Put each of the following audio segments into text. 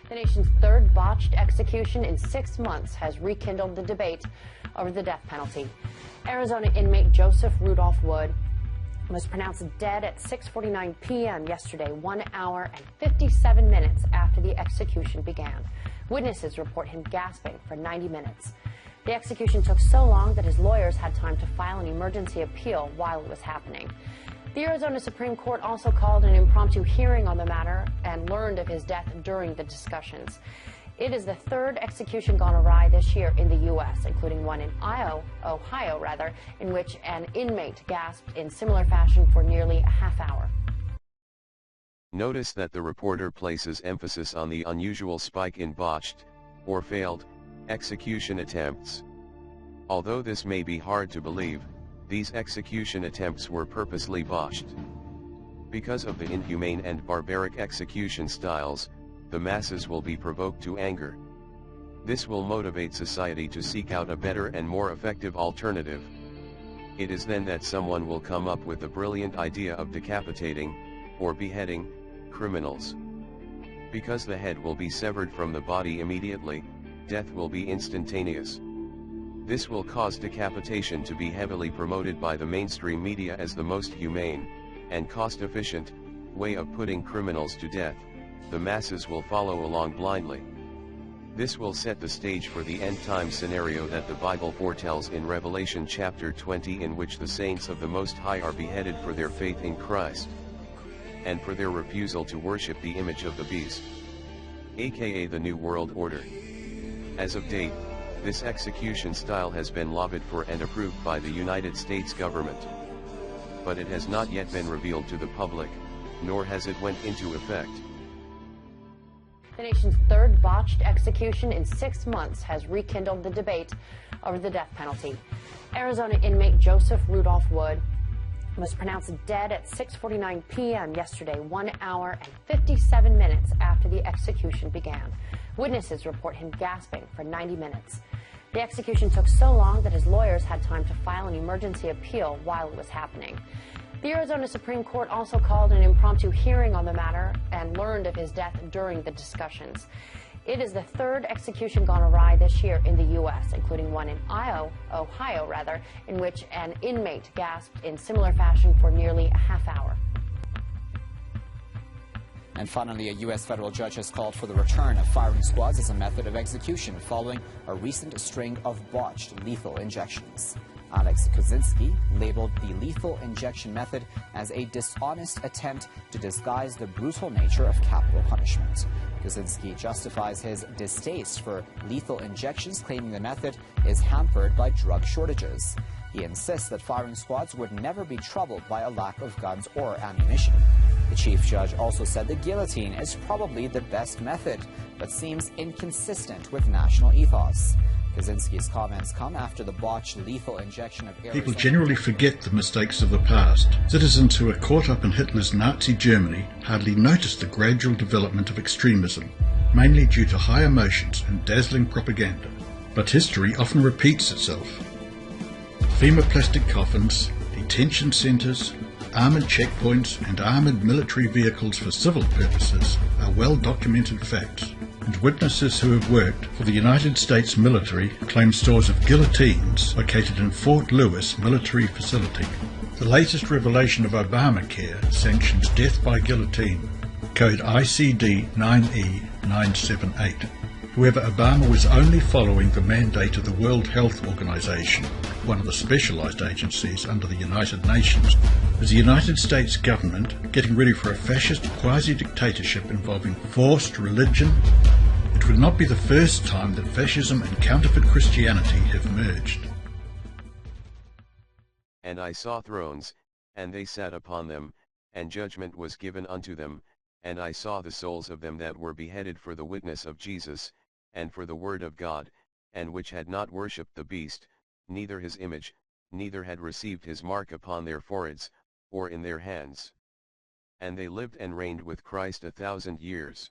The nation's third botched execution in 6 months has rekindled the debate over the death penalty. Arizona inmate Joseph Rudolph Wood was pronounced dead at 6:49 p.m. yesterday, 1 hour and 57 minutes after the execution began. Witnesses report him gasping for 90 minutes. The execution took so long that his lawyers had time to file an emergency appeal while it was happening. The Arizona Supreme Court also called an impromptu hearing on the matter and learned of his death during the discussions. It is the third execution gone awry this year in the U.S., including one in Ohio, in which an inmate gasped in similar fashion for nearly a half hour. Notice that the reporter places emphasis on the unusual spike in botched, or failed, execution attempts. Although this may be hard to believe, these execution attempts were purposely botched. Because of the inhumane and barbaric execution styles, the masses will be provoked to anger. This will motivate society to seek out a better and more effective alternative. It is then that someone will come up with the brilliant idea of decapitating, or beheading, criminals. Because the head will be severed from the body immediately, death will be instantaneous. This will cause decapitation to be heavily promoted by the mainstream media as the most humane, and cost-efficient, way of putting criminals to death. The masses will follow along blindly. This will set the stage for the end-time scenario that the Bible foretells in Revelation chapter 20, in which the saints of the Most High are beheaded for their faith in Christ, and for their refusal to worship the image of the beast, aka the New World Order. As of date, this execution style has been lobbied for and approved by the United States government. But it has not yet been revealed to the public, nor has it went into effect. The nation's third botched execution in 6 months has rekindled the debate over the death penalty. Arizona inmate Joseph Rudolph Wood was pronounced dead at 6:49 p.m. yesterday, 1 hour and 57 minutes after the execution began. Witnesses report him gasping for 90 minutes. The execution took so long that his lawyers had time to file an emergency appeal while it was happening. The Arizona Supreme Court also called an impromptu hearing on the matter and learned of his death during the discussions. It is the third execution gone awry this year in the U.S., including one in Ohio, in which an inmate gasped in similar fashion for nearly a half hour. And finally, a U.S. federal judge has called for the return of firing squads as a method of execution following a recent string of botched lethal injections. Alex Kozinski labeled the lethal injection method as a dishonest attempt to disguise the brutal nature of capital punishment. Kozinski justifies his distaste for lethal injections, claiming the method is hampered by drug shortages. He insists that firing squads would never be troubled by a lack of guns or ammunition. The chief judge also said the guillotine is probably the best method, but seems inconsistent with national ethos. Kozinski's comments come after the botched lethal injection of Arizona. People generally forget the mistakes of the past. Citizens who were caught up in Hitler's Nazi Germany hardly noticed the gradual development of extremism, mainly due to high emotions and dazzling propaganda. But history often repeats itself. Plastic coffins, detention centres, armoured checkpoints and armoured military vehicles for civil purposes are well-documented facts, and witnesses who have worked for the United States military claim stores of guillotines located in Fort Lewis military facility. The latest revelation of Obamacare sanctions death by guillotine, code ICD 9E978. However, Obama was only following the mandate of the World Health Organization, one of the specialized agencies under the United Nations. Is the United States government getting ready for a fascist quasi-dictatorship involving forced religion? It would not be the first time that fascism and counterfeit Christianity have merged. And I saw thrones, and they sat upon them, and judgment was given unto them, and I saw the souls of them that were beheaded for the witness of Jesus, and for the word of God, and which had not worshipped the beast, neither his image, neither had received his mark upon their foreheads, or in their hands. And they lived and reigned with Christ 1,000 years.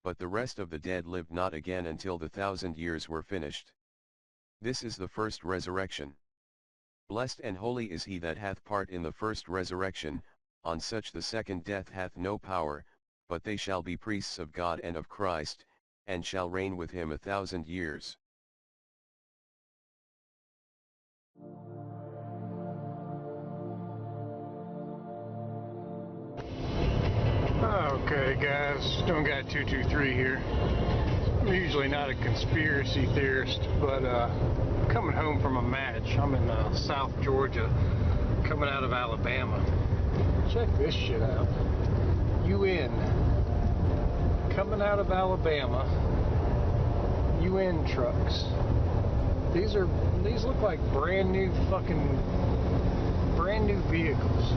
But the rest of the dead lived not again until the 1,000 years were finished. This is the first resurrection. Blessed and holy is he that hath part in the first resurrection. On such the second death hath no power, but they shall be priests of God and of Christ, and shall reign with him 1,000 years. Okay guys, Stone Guy 223 here. I'm usually not a conspiracy theorist, but coming home from a match. I'm in South Georgia, coming out of Alabama. Check this shit out. UN. Coming out of Alabama. UN trucks. These look like brand new vehicles.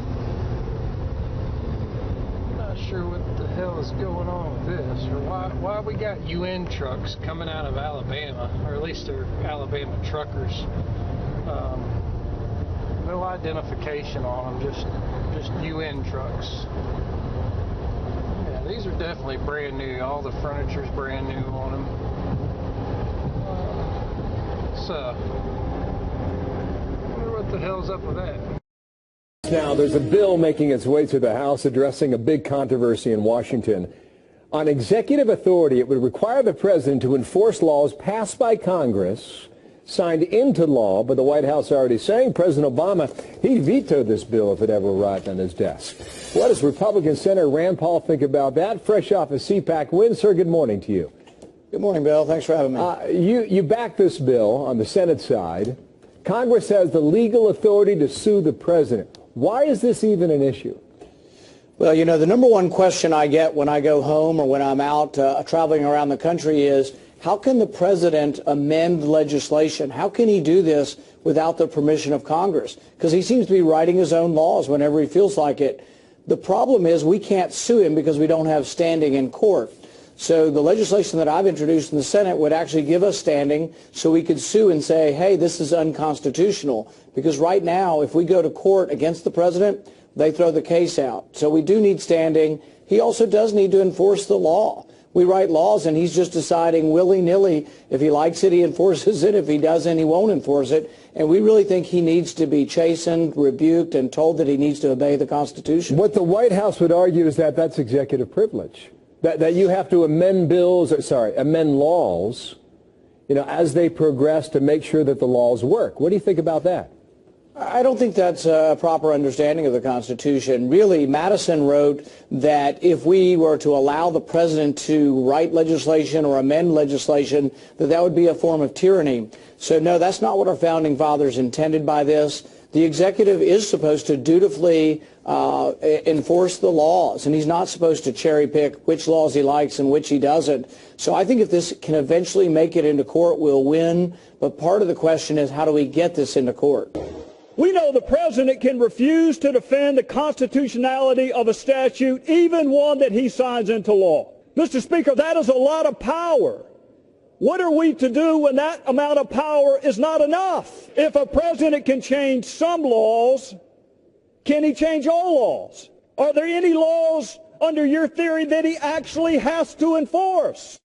Not sure what the hell is going on with this, or why we got UN trucks coming out of Alabama, or at least they're Alabama truckers. No identification on them, just UN trucks. Yeah, these are definitely brand new. All the furniture's brand new on them. I wonder what the hell's up with that. Now, there's a bill making its way through the House addressing a big controversy in Washington. On executive authority, it would require the president to enforce laws passed by Congress, signed into law, but the White House already saying President Obama, he'd veto this bill if it ever arrived on his desk. What does Republican Senator Rand Paul think about that? Fresh off a CPAC win, sir, good morning to you. Good morning, Bill. Thanks for having me. You back this bill on the Senate side. Congress has the legal authority to sue the president. Why is this even an issue? Well, you know, the number one question I get when I go home or when I'm out traveling around the country is, how can the president amend legislation? How can he do this without the permission of Congress? Because he seems to be writing his own laws whenever he feels like it. The problem is we can't sue him because we don't have standing in court. So the legislation that I've introduced in the Senate would actually give us standing so we could sue and say, hey, this is unconstitutional. Because right now, if we go to court against the president, they throw the case out. So we do need standing. He also does need to enforce the law. We write laws, and he's just deciding willy-nilly. If he likes it, he enforces it. If he doesn't, he won't enforce it. And we really think he needs to be chastened, rebuked, and told that he needs to obey the Constitution. What the White House would argue is that that's executive privilege. That you have to amend amend laws, you know, as they progress to make sure that the laws work. What do you think about that? I don't think that's a proper understanding of the Constitution. Really, Madison wrote that if we were to allow the president to write legislation or amend legislation, that would be a form of tyranny. So, no, that's not what our founding fathers intended by this. The executive is supposed to dutifully enforce the laws, and he's not supposed to cherry pick which laws he likes and which he doesn't. So I think if this can eventually make it into court, we'll win. But part of the question is, how do we get this into court? We know the president can refuse to defend the constitutionality of a statute, even one that he signs into law. Mr. Speaker, that is a lot of power. What are we to do when that amount of power is not enough? If a president can change some laws, can he change all laws? Are there any laws under your theory that he actually has to enforce?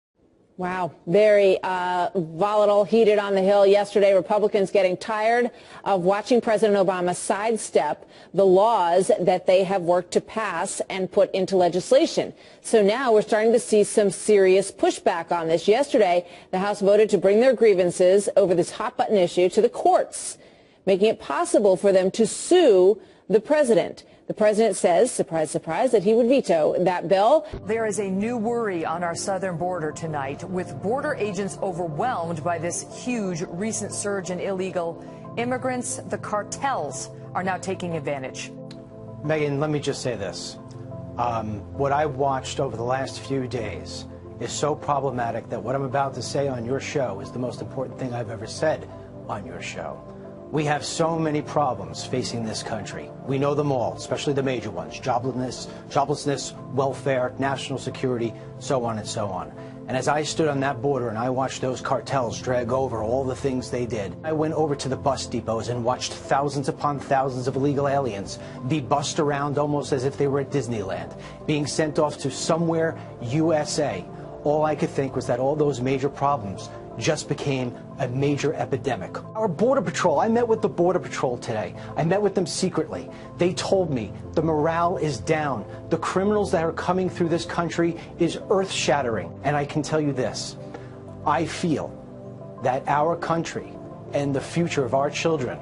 Wow, very volatile, heated on the Hill yesterday. Republicans getting tired of watching President Obama sidestep the laws that they have worked to pass and put into legislation. So now we're starting to see some serious pushback on this. Yesterday, the House voted to bring their grievances over this hot-button issue to the courts, making it possible for them to sue the president. The president says, surprise, surprise, that he would veto that bill. There is a new worry on our southern border tonight, with border agents overwhelmed by this huge recent surge in illegal immigrants. The cartels are now taking advantage. Megan, let me just say this. What I've watched over the last few days is so problematic that what I'm about to say on your show is the most important thing I've ever said on your show. We have so many problems facing this country. We know them all, especially the major ones: joblessness, welfare, national security, so on and so on. And as I stood on that border and I watched those cartels drag over all the things they did, I went over to the bus depots and watched thousands upon thousands of illegal aliens be bussed around almost as if they were at Disneyland, being sent off to somewhere USA. All I could think was that all those major problems just became a major epidemic. Our Border Patrol, I met with the Border Patrol today. I met with them secretly. They told me the morale is down. The criminals that are coming through this country is earth-shattering. And I can tell you this, I feel that our country and the future of our children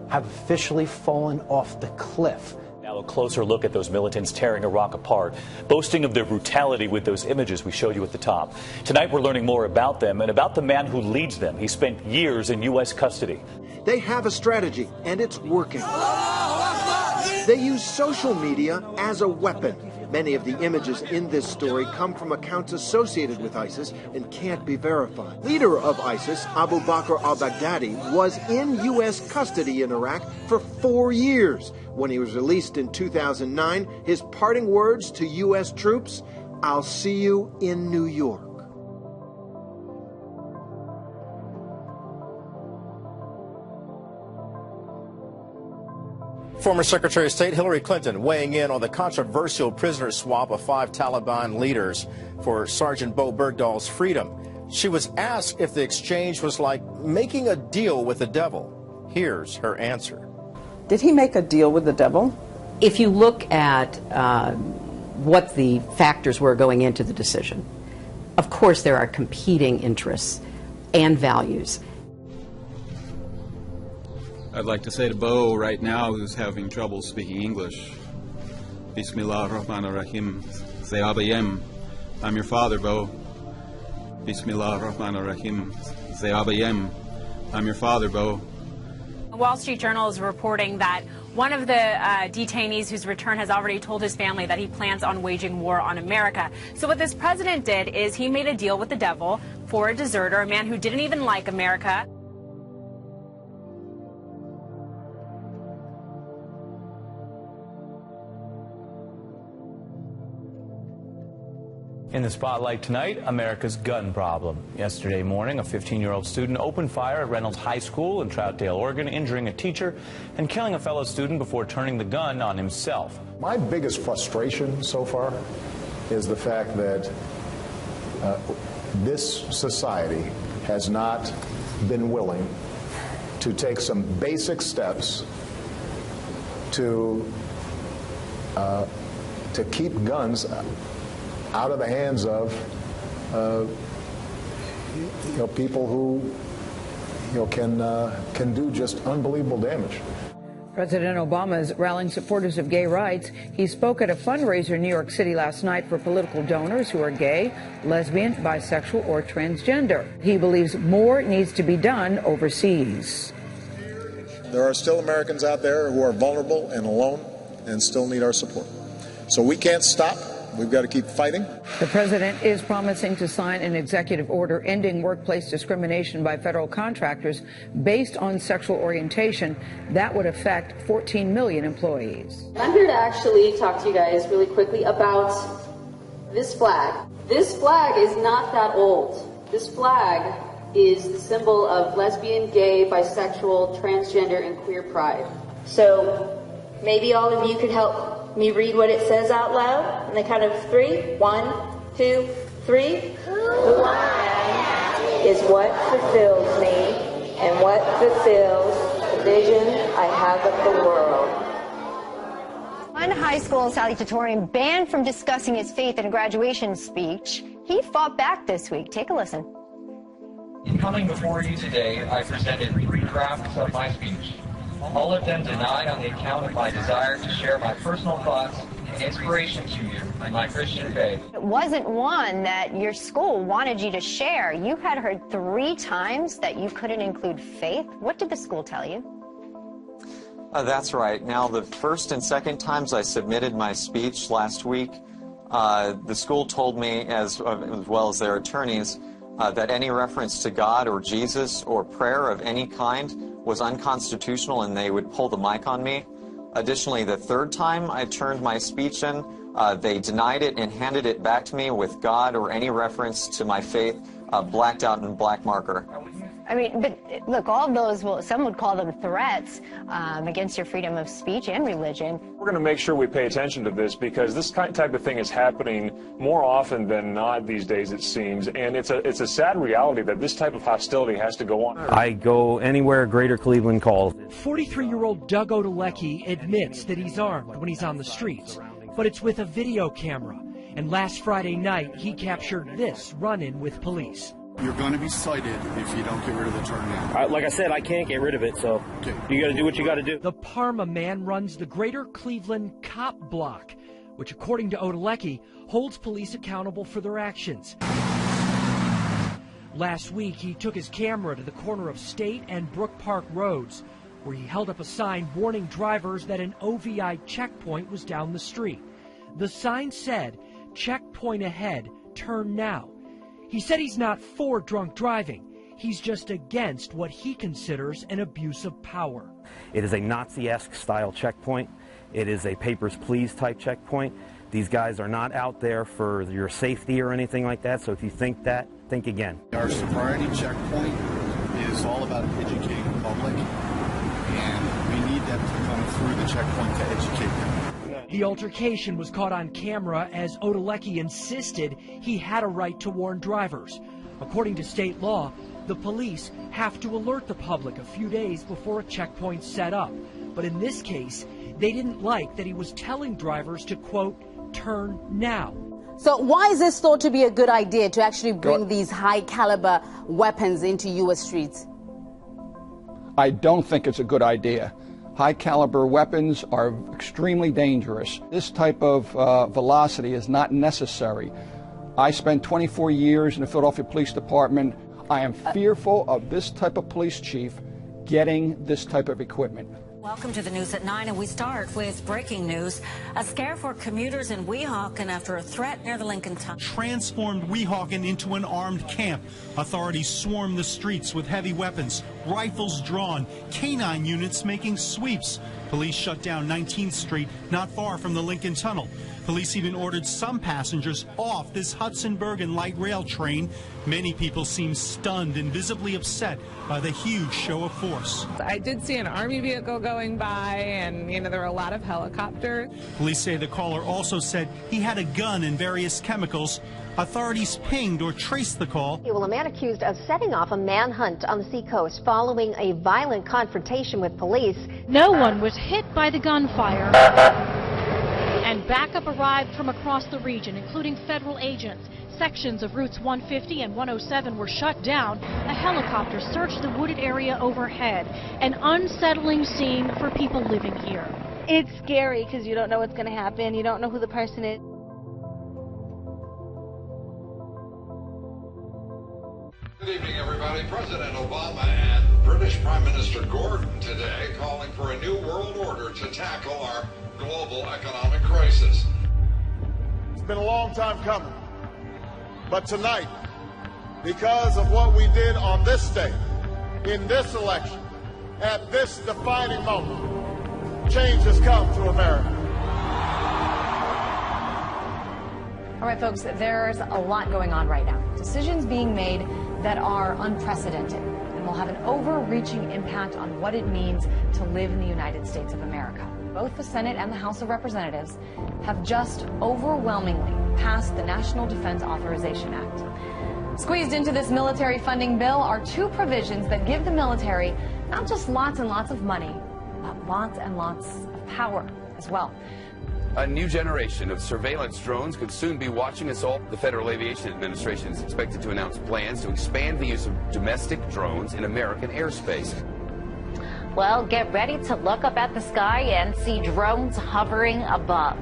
have officially fallen off the cliff. Now a closer look at those militants tearing Iraq apart, boasting of their brutality with those images we showed you at the top. Tonight we're learning more about them and about the man who leads them. He spent years in U.S. custody. They have a strategy, and it's working. They use social media as a weapon. Many of the images in this story come from accounts associated with ISIS and can't be verified. Leader of ISIS, Abu Bakr al-Baghdadi, was in U.S. custody in Iraq for 4 years. When he was released in 2009, his parting words to U.S. troops, "I'll see you in New York." Former Secretary of State Hillary Clinton weighing in on the controversial prisoner swap of 5 Taliban leaders for Sergeant Bo Bergdahl's freedom. She was asked if the exchange was like making a deal with the devil. Here's her answer. Did he make a deal with the devil? If you look at what the factors were going into the decision, of course there are competing interests and values. I'd like to say to Bo right now, who's having trouble speaking English, Bismillah ar-Rahman ar-Rahim, Zayabayem. I'm your father, Bo. Bismillah ar-Rahman ar-Rahim, Zayabayem. I'm your father, Bo. The Wall Street Journal is reporting that one of the detainees whose return has already told his family that he plans on waging war on America. So what this president did is he made a deal with the devil for a deserter, a man who didn't even like America. In the spotlight tonight, America's gun problem. Yesterday morning, a 15-year-old student opened fire at Reynolds High School in Troutdale, Oregon, injuring a teacher and killing a fellow student before turning the gun on himself. My biggest frustration so far is the fact that this society has not been willing to take some basic steps to keep guns out of the hands of people who can do just unbelievable damage. President Obama is rallying supporters of gay rights. He spoke at a fundraiser in New York City last night for political donors who are gay, lesbian, bisexual, or transgender. He believes more needs to be done overseas. There are still Americans out there who are vulnerable and alone and still need our support. So we can't stop. We've got to keep fighting. The president is promising to sign an executive order ending workplace discrimination by federal contractors based on sexual orientation. That would affect 14 million employees. I'm here to actually talk to you guys really quickly about this flag. This flag is not that old. This flag is the symbol of lesbian, gay, bisexual, transgender, and queer pride. So maybe all of you could help me read what it says out loud on the count of 3. 1, 2, 3. Who I am is what fulfills me, and what fulfills the vision I have of the world. One high school salutatorian banned from discussing his faith in a graduation speech. He fought back this week. Take a listen. In coming before you today, I presented 3 drafts of my speech. All of them denied on the account of my desire to share my personal thoughts and inspiration to you in my Christian faith. It wasn't one that your school wanted you to share. You had heard 3 times that you couldn't include faith. What did the school tell you? That's right. Now, the first and second times I submitted my speech last week, the school told me, as well as their attorneys, that any reference to God or Jesus or prayer of any kind was unconstitutional and they would pull the mic on me. Additionally, the third time I turned my speech in, they denied it and handed it back to me with God or any reference to my faith blacked out in black marker. I mean, but look, all of those, well, some would call them threats against your freedom of speech and religion. We're going to make sure we pay attention to this because this type of thing is happening more often than not these days, it seems. And it's a sad reality that this type of hostility has to go on. I go anywhere Greater Cleveland calls. 43-year-old Doug Odalecki admits that he's armed when he's on the streets, but it's with a video camera. And last Friday night, he captured this run-in with police. You're going to be cited if you don't get rid of the turn now. Like I said, I can't get rid of it, so you got to do what you got to do. The Parma man runs the Greater Cleveland Cop Block, which, according to Odalecki, holds police accountable for their actions. Last week, he took his camera to the corner of State and Brook Park Roads, where he held up a sign warning drivers that an OVI checkpoint was down the street. The sign said, "Checkpoint ahead, turn now." He said he's not for drunk driving. He's just against what he considers an abuse of power. It is a Nazi-esque style checkpoint. It is a papers, please type checkpoint. These guys are not out there for your safety or anything like that, so if you think that, think again. Our sobriety checkpoint is all about educating the public, and we need them to come through the checkpoint to educate them. The altercation was caught on camera as Odalecki insisted he had a right to warn drivers. According to state law, the police have to alert the public a few days before a checkpoint's set up. But in this case, they didn't like that he was telling drivers to, quote, turn now. So why is this thought to be a good idea to actually bring these high-caliber weapons into U.S. streets? I don't think it's a good idea. High-caliber weapons are extremely dangerous. This type of velocity is not necessary. I spent 24 years in the Philadelphia Police Department. I am fearful of this type of police chief getting this type of equipment. Welcome to the news at 9, and we start with breaking news. A scare for commuters in Weehawken after a threat near the Lincoln Tunnel. Transformed Weehawken into an armed camp. Authorities swarmed the streets with heavy weapons, rifles drawn, canine units making sweeps. Police shut down 19th Street, not far from the Lincoln Tunnel. Police even ordered some passengers off this Hudson Bergen light rail train. Many people seem stunned and visibly upset by the huge show of force. I did see an Army vehicle going by, and, there were a lot of helicopters. Police say the caller also said he had a gun and various chemicals. Authorities pinged or traced the call. Well, a man accused of setting off a manhunt on the seacoast following a violent confrontation with police. No one was hit by the gunfire. And backup arrived from across the region, including federal agents. Sections of routes 150 and 107 were shut down. A helicopter searched the wooded area overhead. An unsettling scene for people living here. It's scary because you don't know what's going to happen. You don't know who the person is. Good evening, everybody. President Obama and British Prime Minister Gordon today calling for a new world order to tackle our global economic crisis. It's been a long time coming, but tonight, because of what we did on this day, in this election, at this defining moment, change has come to America. All right, folks, there's a lot going on right now. Decisions being made that are unprecedented and will have an overreaching impact on what it means to live in the United States of America. Both the Senate and the House of Representatives have just overwhelmingly passed the National Defense Authorization Act. Squeezed into this military funding bill are two provisions that give the military not just lots and lots of money, but lots and lots of power as well. A new generation of surveillance drones could soon be watching us all. The Federal Aviation Administration is expected to announce plans to expand the use of domestic drones in American airspace. Well, get ready to look up at the sky and see drones hovering above.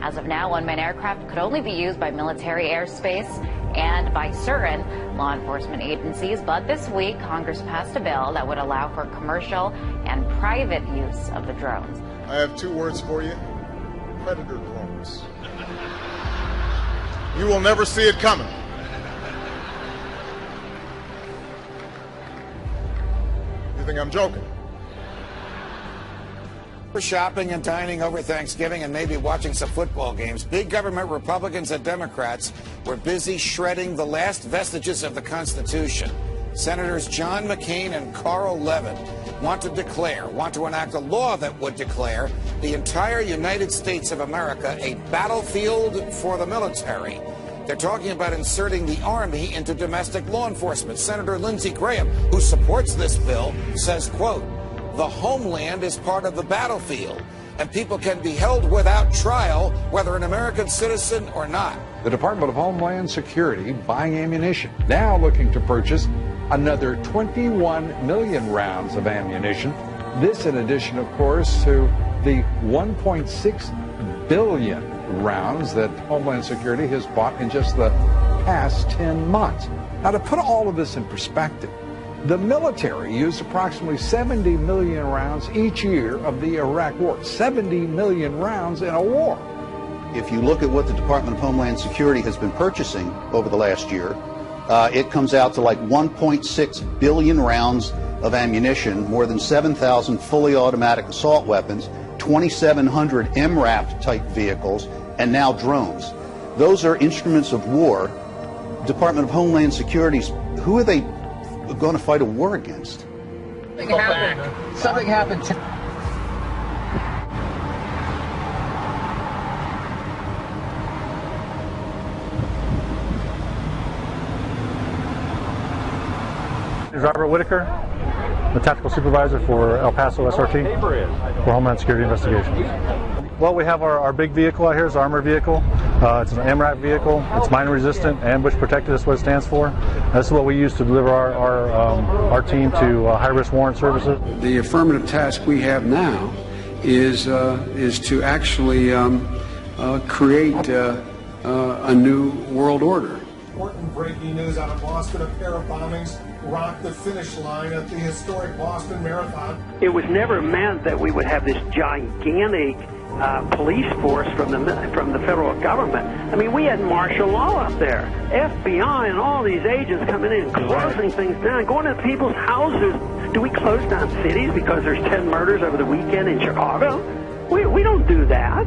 As of now, unmanned aircraft could only be used by military airspace and by certain law enforcement agencies. But this week, Congress passed a bill that would allow for commercial and private use of the drones. I have two words for you: predator drones. You will never see it coming. You think I'm joking? For shopping and dining over Thanksgiving and maybe watching some football games, big government Republicans and Democrats were busy shredding the last vestiges of the Constitution. Senators John McCain and Carl Levin want to enact a law that would declare the entire United States of America a battlefield for the military. They're talking about inserting the Army into domestic law enforcement. Senator Lindsey Graham, who supports this bill, says, quote, "The homeland is part of the battlefield, and people can be held without trial, whether an American citizen or not." The Department of Homeland Security buying ammunition, now looking to purchase another 21 million rounds of ammunition. This in addition, of course, to the 1.6 billion rounds that Homeland Security has bought in just the past 10 months. Now, to put all of this in perspective, the military used approximately 70 million rounds each year of the Iraq War. 70 million rounds in a war. If you look at what the Department of Homeland Security has been purchasing over the last year, it comes out to like 1.6 billion rounds of ammunition, more than 7,000 fully automatic assault weapons, 2,700 MRAP type vehicles, and now drones. Those are instruments of war. Department of Homeland Security's, who are they going to fight a war against? Something happened. Robert Whitaker, the tactical supervisor for El Paso SRT for Homeland Security Investigations. Well, we have our big vehicle out here. It's an armored vehicle. It's an MRAP vehicle. It's mine resistant, ambush protected. That's what it stands for. This is what we use to deliver our team to high-risk warrant services. The affirmative task we have now is to actually create a new world order. Important breaking news out of Boston. A pair of bombings rocked the finish line at the historic Boston Marathon. It was never meant that we would have this gigantic police force from the federal government. I mean, we had martial law up there. FBI and all these agents coming in, closing things down, going to people's houses. Do we close down cities because there's 10 murders over the weekend in Chicago? We don't do that.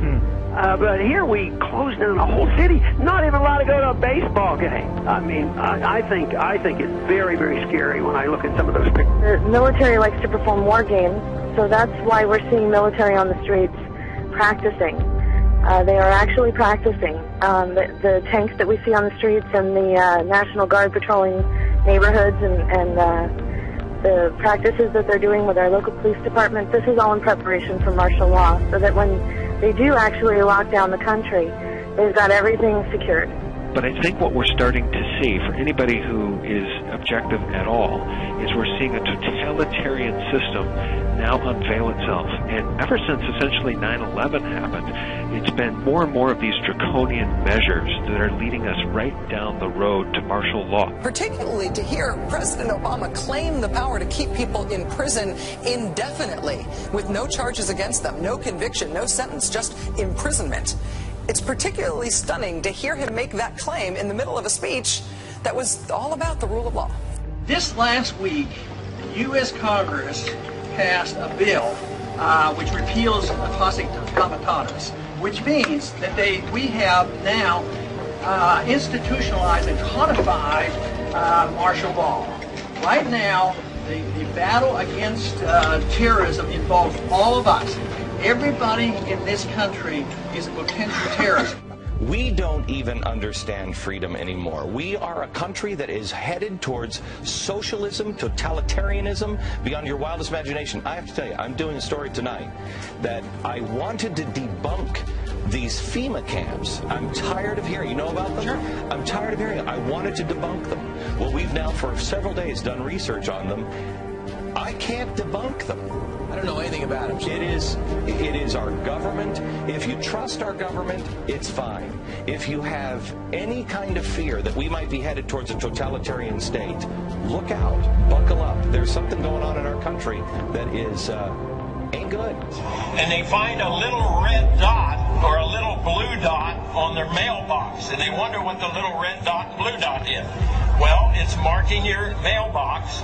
But here we close down a whole city, not even allowed to go to a baseball game. I mean, I think it's very, very scary when I look at some of those pictures. The military likes to perform war games, so that's why we're seeing military on the streets practicing. They are actually practicing. The tanks that we see on the streets and the National Guard patrolling neighborhoods and the practices that they're doing with our local police department, this is all in preparation for martial law, so that when they do actually lock down the country, they've got everything secured. But I think what we're starting to see, for anybody who is objective at all, is we're seeing a totalitarian system now unveil itself. And ever since essentially 9/11 happened, it's been more and more of these draconian measures that are leading us right down the road to martial law. Particularly to hear President Obama claim the power to keep people in prison indefinitely with no charges against them, no conviction, no sentence, just imprisonment. It's particularly stunning to hear him make that claim in the middle of a speech that was all about the rule of law. This last week, the U.S. Congress passed a bill which repeals toxic comitatus, which means that we have now institutionalized and codified martial law. Right now, the battle against terrorism involves all of us. Everybody in this country is a potential terrorist. We don't even understand freedom anymore. We are a country that is headed towards socialism, totalitarianism, beyond your wildest imagination. I have to tell you, I'm doing a story tonight that I wanted to debunk these FEMA camps. I'm tired of hearing, you know about them? Sure. I'm tired of hearing them. I wanted to debunk them. Well, we've now for several days done research on them. I can't debunk them. I don't know anything about it. It is our government. If you trust our government, it's fine. If you have any kind of fear that we might be headed towards a totalitarian state, look out, buckle up. There's something going on in our country that is ain't good. And they find a little red dot or a little blue dot on their mailbox, and they wonder what the little red dot and blue dot is. Well, it's marking your mailbox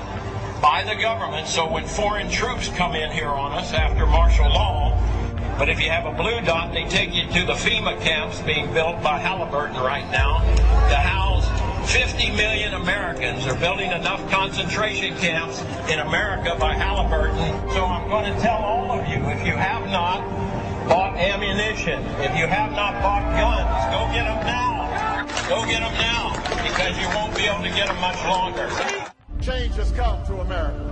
by the government, so when foreign troops come in here on us after martial law, but if you have a blue dot, they take you to the FEMA camps being built by Halliburton right now to house 50 million Americans are building enough concentration camps in America by Halliburton. So I'm going to tell all of you, if you have not bought ammunition, if you have not bought guns, go get them now. Go get them now, because you won't be able to get them much longer. Change has come to America.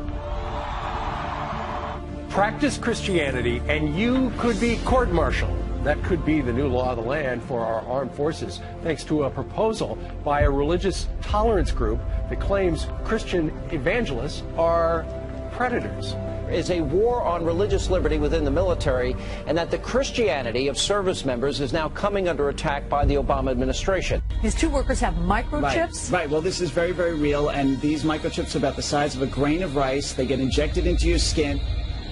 Practice Christianity and you could be court-martialed. That could be the new law of the land for our armed forces, thanks to a proposal by a religious tolerance group that claims Christian evangelists are predators. Is a war on religious liberty within the military, and that the Christianity of service members is now coming under attack by the Obama administration. These two workers have microchips? Right. Well, this is very, very real, and these microchips are about the size of a grain of rice. They get injected into your skin.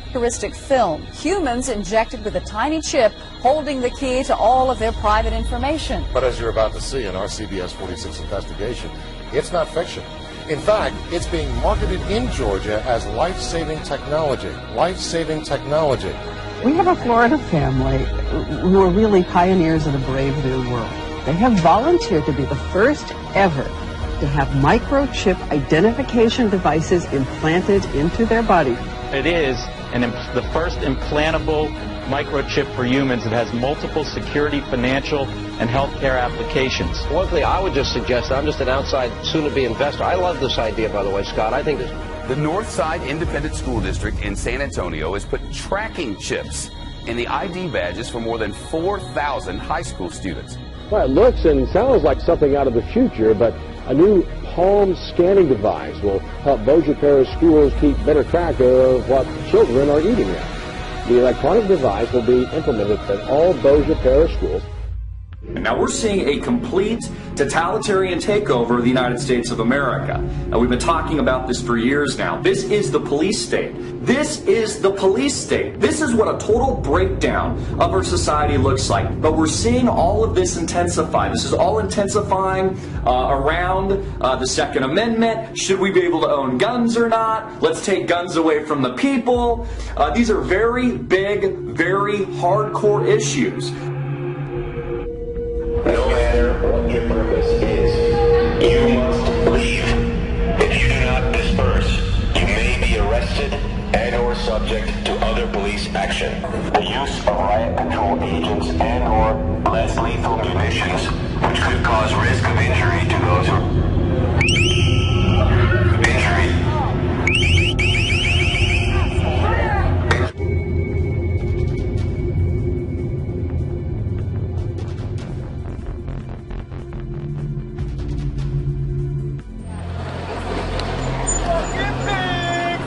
Futuristic film. Humans injected with a tiny chip holding the key to all of their private information. But as you're about to see in our CBS 46 investigation, it's not fiction. In fact, it's being marketed in Georgia as life-saving technology. Life-saving technology. We have a Florida family who are really pioneers of a brave new world. They have volunteered to be the first ever to have microchip identification devices implanted into their body. It is the first implantable microchip for humans that has multiple security, financial, and healthcare applications. One thing I would just suggest, I'm just an outside soon-to-be investor. I love this idea, by the way, Scott. I think this... The Northside Independent School District in San Antonio has put tracking chips in the ID badges for more than 4,000 high school students. Well, it looks and sounds like something out of the future, but a new palm scanning device will help Bossier Parish schools keep better track of what children are eating at. The electronic device will be implemented at all Bossier Parish schools. Now we're seeing a complete totalitarian takeover of the United States of America. Now we've been talking about this for years now. This is the police state. This is the police state. This is what a total breakdown of our society looks like. But we're seeing all of this intensify. This is all intensifying around the Second Amendment. Should we be able to own guns or not? Let's take guns away from the people. These are very big, very hardcore issues. No matter what your purpose is, you must leave. If you do not disperse, you may be arrested and or subject to other police action. The use of riot control agents and or less lethal munitions, which could cause risk of injury to those who...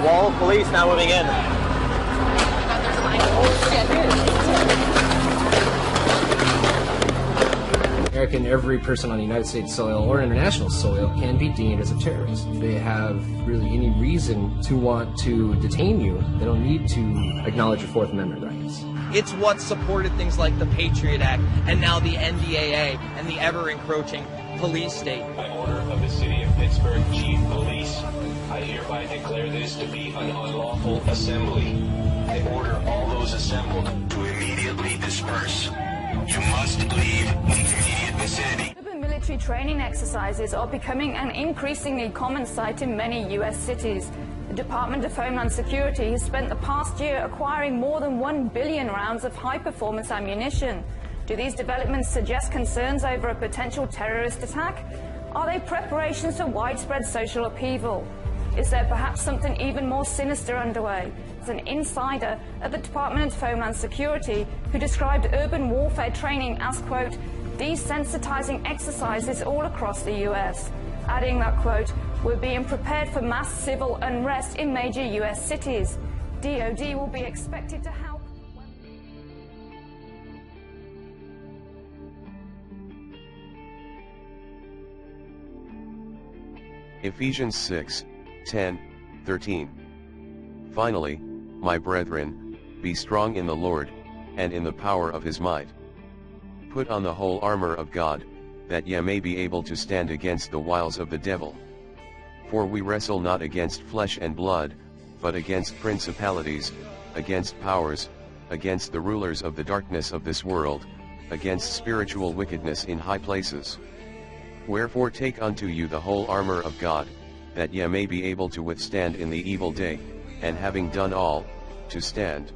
Wall of police now moving in. American, every person on United States soil or international soil can be deemed as a terrorist. If they have really any reason to want to detain you, they don't need to acknowledge your Fourth Amendment rights. It's what supported things like the Patriot Act and now the NDAA and the ever-encroaching police state. By order of the City of Pittsburgh Chief Police, I hereby declare this to be an unlawful assembly. I order all those assembled to immediately disperse. You must leave the immediate vicinity. Urban military training exercises are becoming an increasingly common sight in many U.S. cities. The Department of Homeland Security has spent the past year acquiring more than 1 billion rounds of high-performance ammunition. Do these developments suggest concerns over a potential terrorist attack? Are they preparations for widespread social upheaval? Is there perhaps something even more sinister underway? As an insider at the Department of Homeland Security who described urban warfare training as, quote, desensitizing exercises all across the U.S., adding that, quote, we're being prepared for mass civil unrest in major U.S. cities. DOD will be expected to help. Ephesians 6:10-13. Finally, my brethren, be strong in the Lord, and in the power of his might. Put on the whole armor of God, that ye may be able to stand against the wiles of the devil. For we wrestle not against flesh and blood, but against principalities, against powers, against the rulers of the darkness of this world, against spiritual wickedness in high places. Wherefore take unto you the whole armor of God, that ye may be able to withstand in the evil day, and having done all, to stand.